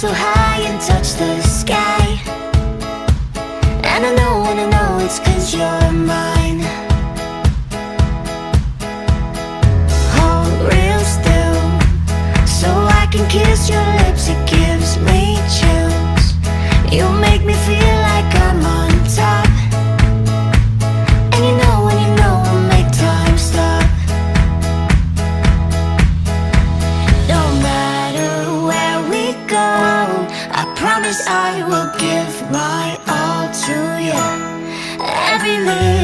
so high and touch the sky. And I know it's 'cause you're mine. Hold real still, so I can kiss your lips. It gives me chills. You make me feel like I'm on top. And you know when you know we'll make time stop. No matter where we go, I promise I will give my all to you. Every little